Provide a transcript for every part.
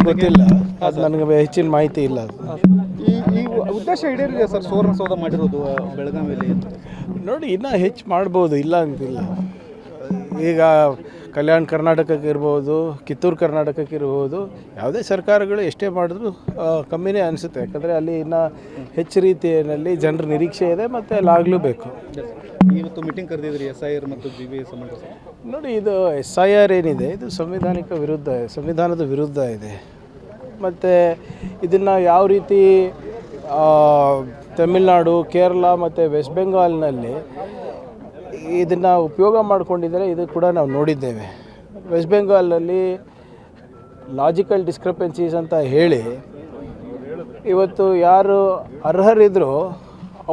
ಗೊತ್ತಿಲ್ಲ, ಅದು ನನಗೆ ಹೆಚ್ಚಿನ ಮಾಹಿತಿ ಇಲ್ಲ. ಈ ಉದ್ದೇಶ ಈಡೇರಿದೆ ಸರ್ ಸುವರ್ಣಸೌಧ ಮಾಡಿರೋದು ಬೆಳಗಾವಿಯಲ್ಲಿ? ನೋಡಿ, ಇನ್ನೂ ಹೆಚ್ಚು ಮಾಡ್ಬೋದು, ಇಲ್ಲ ಅಂತಿಲ್ಲ. ಈಗ ಕಲ್ಯಾಣ ಕರ್ನಾಟಕಕ್ಕೆ ಇರ್ಬೋದು, ಕಿತ್ತೂರು ಕರ್ನಾಟಕಕ್ಕೆ ಇರ್ಬೋದು, ಯಾವುದೇ ಸರ್ಕಾರಗಳು ಎಷ್ಟೇ ಮಾಡಿದ್ರು ಕಮ್ಮಿನೇ ಅನಿಸುತ್ತೆ. ಯಾಕಂದರೆ ಅಲ್ಲಿ ಇನ್ನೂ ಹೆಚ್ಚು ರೀತಿಯಲ್ಲಿ ಜನರ ನಿರೀಕ್ಷೆ ಇದೆ ಮತ್ತು ಅಲ್ಲಿ ಆಗಲೂಬೇಕು. ಇವತ್ತು ಮೀಟಿಂಗ್ ಕರೆದಿದ್ರಿ SIR ಮತ್ತು BBI ಸಂಬಂಧ? ನೋಡಿ, ಇದು SIR ಏನಿದೆ, ಇದು ಸಂವಿಧಾನದ ವಿರುದ್ಧ ಇದೆ. ಮತ್ತು ಇದನ್ನು ಯಾವ ರೀತಿ ತಮಿಳುನಾಡು, ಕೇರಳ ಮತ್ತು ವೆಸ್ಟ್ ಬೆಂಗಾಲ್ನಲ್ಲಿ ಇದನ್ನು ಉಪಯೋಗ ಮಾಡ್ಕೊಂಡಿದ್ದಾರೆ, ಇದು ಕೂಡ ನಾವು ನೋಡಿದ್ದೇವೆ. ವೆಸ್ಟ್ ಬೆಂಗಾಲ್ನಲ್ಲಿ ಲಾಜಿಕಲ್ ಡಿಸ್ಕ್ರಿಪೆನ್ಸೀಸ್ ಅಂತ ಹೇಳಿ ಇವತ್ತು ಯಾರು ಅರ್ಹರಿದ್ದರೂ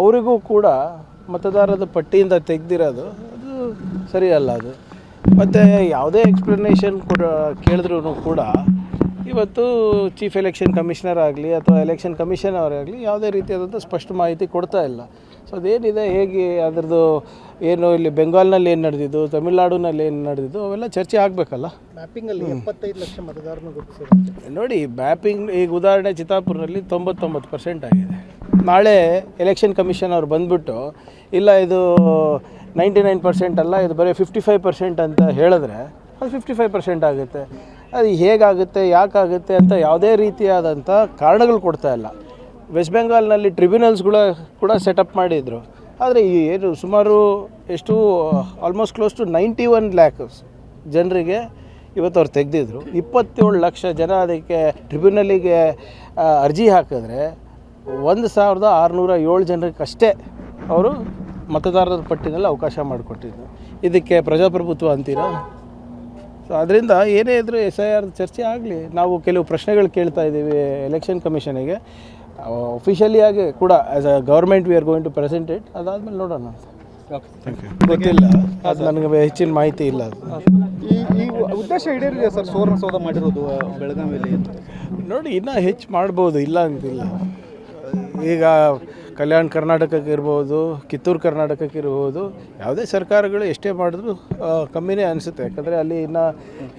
ಅವರಿಗೂ ಕೂಡ ಮತದಾರರ ಪಟ್ಟಿಯಿಂದ ತೆಗೆದಿರೋದು ಅದು ಸರಿಯಲ್ಲ. ಅದು ಮತ್ತು ಯಾವುದೇ ಎಕ್ಸ್ಪ್ಲನೇಷನ್ ಕೂಡ ಕೇಳಿದ್ರೂ ಕೂಡ ಇವತ್ತು ಚೀಫ್ ಎಲೆಕ್ಷನ್ ಕಮಿಷನರ್ ಆಗಲಿ ಅಥವಾ ಎಲೆಕ್ಷನ್ ಕಮಿಷನ್ ಅವರಾಗಲಿ ಯಾವುದೇ ರೀತಿಯಾದಂಥ ಸ್ಪಷ್ಟ ಮಾಹಿತಿ ಕೊಡ್ತಾ ಇಲ್ಲ. ಸೊ ಅದೇನಿದೆ, ಹೇಗೆ ಅದರದ್ದು ಏನು ಇಲ್ಲಿ ಬೆಂಗಾಲ್ನಲ್ಲಿ ಏನು ನಡೆದಿದ್ದು, ತಮಿಳ್ನಾಡಿನಲ್ಲಿ ಏನು ನಡೆದಿದ್ದು, ಅವೆಲ್ಲ ಚರ್ಚೆ ಆಗಬೇಕಲ್ಲ. ಮ್ಯಾಪಿಂಗಲ್ಲಿ 75 ಲಕ್ಷ ಮತದಾರನ ಗುರುತಿಸಿದ್ದಾರೆ. ನೋಡಿ, ಮ್ಯಾಪಿಂಗ್ ಈಗ ಉದಾಹರಣೆ ಚಿತ್ತಾಪುರದಲ್ಲಿ 99% ಆಗಿದೆ. ನಾಳೆ ಎಲೆಕ್ಷನ್ ಕಮಿಷನ್ ಅವ್ರು ಬಂದುಬಿಟ್ಟು ಇಲ್ಲ ಇದು 99% ಅಲ್ಲ, ಇದು ಬರೀ 55% ಅಂತ ಹೇಳಿದ್ರೆ ಅದು 55% ಆಗುತ್ತೆ. ಅದು ಹೇಗಾಗುತ್ತೆ, ಯಾಕಾಗುತ್ತೆ ಅಂತ ಯಾವುದೇ ರೀತಿಯಾದಂಥ ಕಾರಣಗಳು ಕೊಡ್ತಾ ಇಲ್ಲ. ವೆಸ್ಟ್ ಬೆಂಗಾಲ್ನಲ್ಲಿ ಟ್ರಿಬ್ಯುನಲ್ಸ್ಗಳು ಕೂಡ ಸೆಟಪ್ ಮಾಡಿದರು. ಆದರೆ ಏನು ಸುಮಾರು ಎಷ್ಟು ಆಲ್ಮೋಸ್ಟ್ ಕ್ಲೋಸ್ ಟು 91 ಲ್ಯಾಕ್ಸ್ ಜನರಿಗೆ ಇವತ್ತು ಅವ್ರು ತೆಗೆದಿದ್ರು. 27 ಲಕ್ಷ ಜನ ಅದಕ್ಕೆ ಟ್ರಿಬ್ಯುನಲಿಗೆ ಅರ್ಜಿ ಹಾಕಿದ್ರೆ 1607 ಜನರಿಗಷ್ಟೇ ಅವರು ಮತದಾರರ ಪಟ್ಟಿನಲ್ಲಿ ಅವಕಾಶ ಮಾಡಿಕೊಟ್ಟಿದ್ರು. ಇದಕ್ಕೆ ಪ್ರಜಾಪ್ರಭುತ್ವ ಅಂತೀರಾ? ಸೊ ಅದರಿಂದ ಏನೇ ಇದ್ದರೂ SIR ಚರ್ಚೆ ಆಗಲಿ. ನಾವು ಕೆಲವು ಪ್ರಶ್ನೆಗಳು ಕೇಳ್ತಾ ಇದ್ದೀವಿ ಎಲೆಕ್ಷನ್ ಕಮಿಷನಿಗೆ. ಅಫಿಷಿಯಲಿಯಾಗಿ ಕೂಡ as a government we are going to present it. ಅದಾದಮೇಲೆ ನೋಡೋಣ. Thank you. ಗೊತ್ತಿಲ್ಲ, ಅದು ನನಗೆ ಹೆಚ್ಚಿನ ಮಾಹಿತಿ ಇಲ್ಲ. ಈ ಉದ್ದೇಶ ಈಡೇರಿದೆ ಸರ್ ಸುವರ್ಣಸೌಧ ಮಾಡಿರೋದು ಬೆಳಗಾವಿಯಲ್ಲಿ? ನೋಡಿ, ಇನ್ನೂ ಹೆಚ್ಚು ಮಾಡ್ಬೋದು, ಇಲ್ಲ ಅಂತಿಲ್ಲ. ಈಗ ಕಲ್ಯಾಣ ಕರ್ನಾಟಕಕ್ಕೆ ಇರ್ಬೋದು, ಕಿತ್ತೂರು ಕರ್ನಾಟಕಕ್ಕೆ ಇರ್ಬೋದು, ಯಾವುದೇ ಸರ್ಕಾರಗಳು ಎಷ್ಟೇ ಮಾಡಿದ್ರು ಕಮ್ಮಿನೇ ಅನಿಸುತ್ತೆ. ಯಾಕಂದರೆ ಅಲ್ಲಿ ಇನ್ನೂ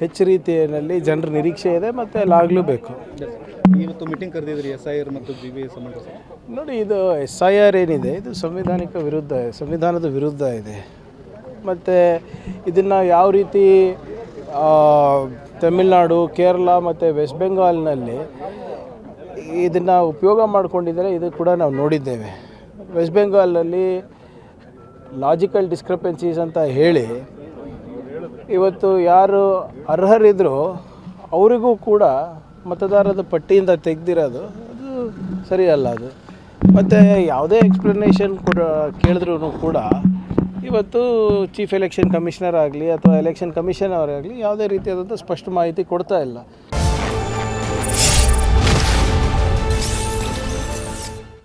ಹೆಚ್ಚು ರೀತಿಯಲ್ಲಿ ಜನರ ನಿರೀಕ್ಷೆ ಇದೆ ಮತ್ತು ಅಲ್ಲಿ ಆಗಲೂಬೇಕು. ಇವತ್ತು ಮೀಟಿಂಗ್ ಕರೆದಿದ್ರಿ SIR ಮತ್ತು BBI ಸಂಬಂಧ? ನೋಡಿ, ಇದು SIR ಏನಿದೆ, ಇದು ಸಂವಿಧಾನದ ವಿರುದ್ಧ ಇದೆ. ಮತ್ತು ಇದನ್ನು ಯಾವ ರೀತಿ ತಮಿಳುನಾಡು, ಕೇರಳ ಮತ್ತು ವೆಸ್ಟ್ ಬೆಂಗಾಲ್ನಲ್ಲಿ ಇದನ್ನು ಉಪಯೋಗ ಮಾಡ್ಕೊಂಡಿದ್ದಾರೆ, ಇದು ಕೂಡ ನಾವು ನೋಡಿದ್ದೇವೆ. ವೆಸ್ಟ್ ಬೆಂಗಾಲ್ನಲ್ಲಿ ಲಾಜಿಕಲ್ ಡಿಸ್ಕ್ರಿಪೆನ್ಸೀಸ್ ಅಂತ ಹೇಳಿ ಇವತ್ತು ಯಾರು ಅರ್ಹರಿದ್ದರೂ ಅವರಿಗೂ ಕೂಡ ಮತದಾರರ ಪಟ್ಟಿಯಿಂದ ತೆಗೆದಿರೋದು ಅದು ಸರಿಯಲ್ಲ. ಅದು ಮತ್ತು ಯಾವುದೇ ಎಕ್ಸ್ಪ್ಲನೇಷನ್ ಕೂಡ ಕೇಳಿದ್ರೂ ಕೂಡ ಇವತ್ತು ಚೀಫ್ ಎಲೆಕ್ಷನ್ ಕಮಿಷನರ್ ಆಗಲಿ ಅಥವಾ ಎಲೆಕ್ಷನ್ ಕಮಿಷನ್ ಅವರಾಗಲಿ ಯಾವುದೇ ರೀತಿಯಾದಂಥ ಸ್ಪಷ್ಟ ಮಾಹಿತಿ ಕೊಡ್ತಾ ಇಲ್ಲ.